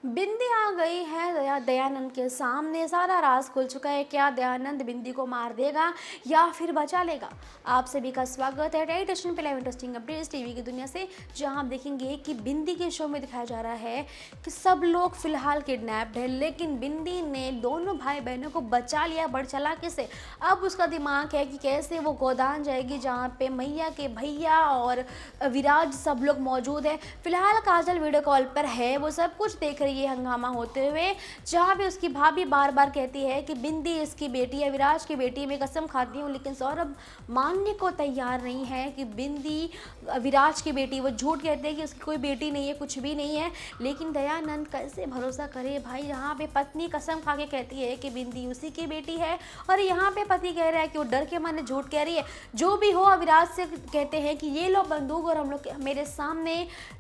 बिंदी आ गई है दयानंद के सामने। सारा राज खुल चुका है। क्या दयानंद बिंदी को मार देगा या फिर बचा लेगा? आप सभी का स्वागत है टाइट स्टेशन पे लाइव इंटरेस्टिंग अपडेट्स टीवी की दुनिया से, जहां आप देखेंगे कि बिंदी के शो में दिखाया जा रहा है कि सब लोग फिलहाल किडनैप्ड है, लेकिन बिंदी ने दोनों भाई बहनों को बचा लिया बड़ चालाकी से। अब उसका दिमाग है कि कैसे वो गोदान जाएगी जहाँ पे मैया के भैया और विराज सब लोग मौजूद है। फिलहाल काजल वीडियो कॉल पर है, वो सब कुछ देख रही है हंगामा होते हुए, जहाँ पे उसकी भाभी बार बार कहती है कि बिंदी इसकी बेटी है, विराज की बेटी, मैं कसम खाती हूँ। लेकिन सौरभ मानने को तैयार नहीं है कि बिंदी विराज की बेटी, वो झूठ कहते हैं कि उसकी कोई बेटी नहीं है, कुछ भी नहीं है। लेकिन दयानंद कैसे भरोसा करे भाई? यहाँ पे पत्नी कसम खा के कहती है कि बिंदी उसी की बेटी है, और यहाँ पे पति कह रहा है कि वो डर के मारे झूठ कह रही है। जो भी हो, विराज से कहते हैं कि ये लो बंदूक और हम लोग मेरे सामने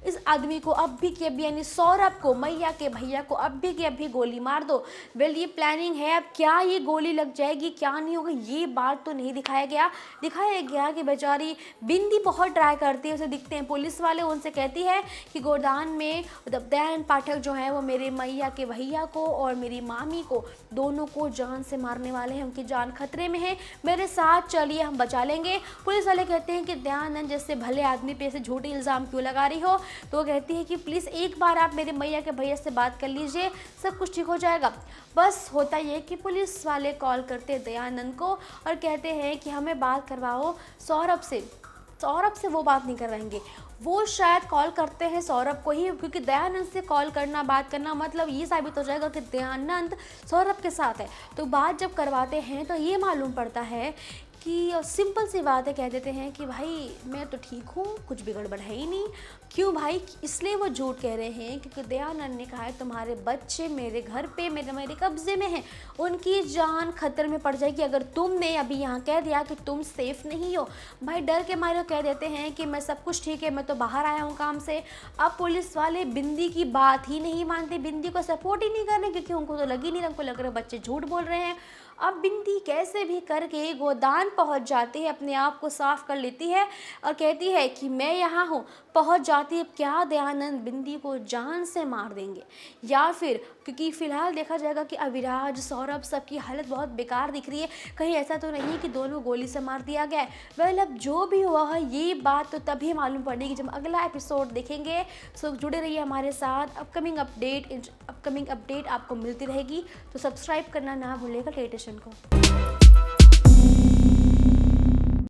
इस आदमी को अब भी के अभी, यानी सौरभ को, मैया के भैया को अब भी के अभी गोली मार दो। वेल, ये प्लानिंग है। अब क्या ये गोली लग जाएगी, क्या नहीं होगा, ये बात तो नहीं दिखाया गया। दिखाया गया कि बेचारी बिंदी बहुत ट्राई करती है, उसे दिखते हैं पुलिस वाले, उनसे कहती है कि गोदान में दयानंद पाठक जो है वो मेरे मैया के भैया को और मेरी मामी को, दोनों को जान से मारने वाले हैं, उनकी जान खतरे में है, मेरे साथ चलिए हम बचा लेंगे। पुलिस वाले कहते हैं कि दयानंद जैसे भले आदमी पे ऐसे झूठे इल्ज़ाम क्यों लगा रही हो? तो वो कहती है कि प्लीज़ एक बार आप मेरे मैया के भैया से बात कर लीजिए, सब कुछ ठीक हो जाएगा। बस होता ये कि पुलिस वाले कॉल करते दयानंद को और कहते हैं कि हमें बात करवाओ सौरभ से। सौरभ से वो बात नहीं करवाएंगे, वो शायद कॉल करते हैं सौरभ को ही, क्योंकि दयानंद से कॉल करना, बात करना, मतलब ये साबित हो जाएगा कि दयानंद सौरभ के साथ है। तो बात जब करवाते हैं तो ये मालूम पड़ता है कि सिंपल सी बात है, कह देते हैं कि भाई मैं तो ठीक हूँ, कुछ भी गड़बड़ है ही नहीं। क्यों भाई? इसलिए वो झूठ कह रहे हैं क्योंकि दयानंद ने कहा है तुम्हारे बच्चे मेरे घर पे मेरे कब्जे में हैं, उनकी जान खतरे में पड़ जाएगी अगर तुमने अभी यहाँ कह दिया कि तुम सेफ नहीं हो। भाई डर के मारे कह देते हैं कि मैं सब कुछ ठीक है, मैं तो बाहर आया हूँ काम से। अब पुलिस वाले बिंदी की बात ही नहीं मानते, बिंदी को सपोर्ट ही नहीं कर रहे, क्योंकि उनको तो लग ही नहीं रहा, उनको लग रहा है बच्चे झूठ बोल रहे हैं। अब बिंदी कैसे भी करके गोदान पहुंच जाती है, अपने आप को साफ कर लेती है और कहती है कि मैं यहाँ हूँ। पहुंच जाती है। क्या दयानंद बिंदी को जान से मार देंगे या फिर, क्योंकि फिलहाल देखा जाएगा कि अविराज, सौरभ सबकी हालत बहुत बेकार दिख रही है, कहीं ऐसा तो नहीं कि दोनों गोली से मार दिया गया है। वेल, अब जो भी हुआ है ये बात तो तभी मालूम पड़ेगी जब अगला एपिसोड देखेंगे। सो जुड़े रहिए हमारे साथ। अपकमिंग अपडेट आपको मिलती रहेगी, तो सब्सक्राइब करना ना भूलिएगा टेलीविजन को।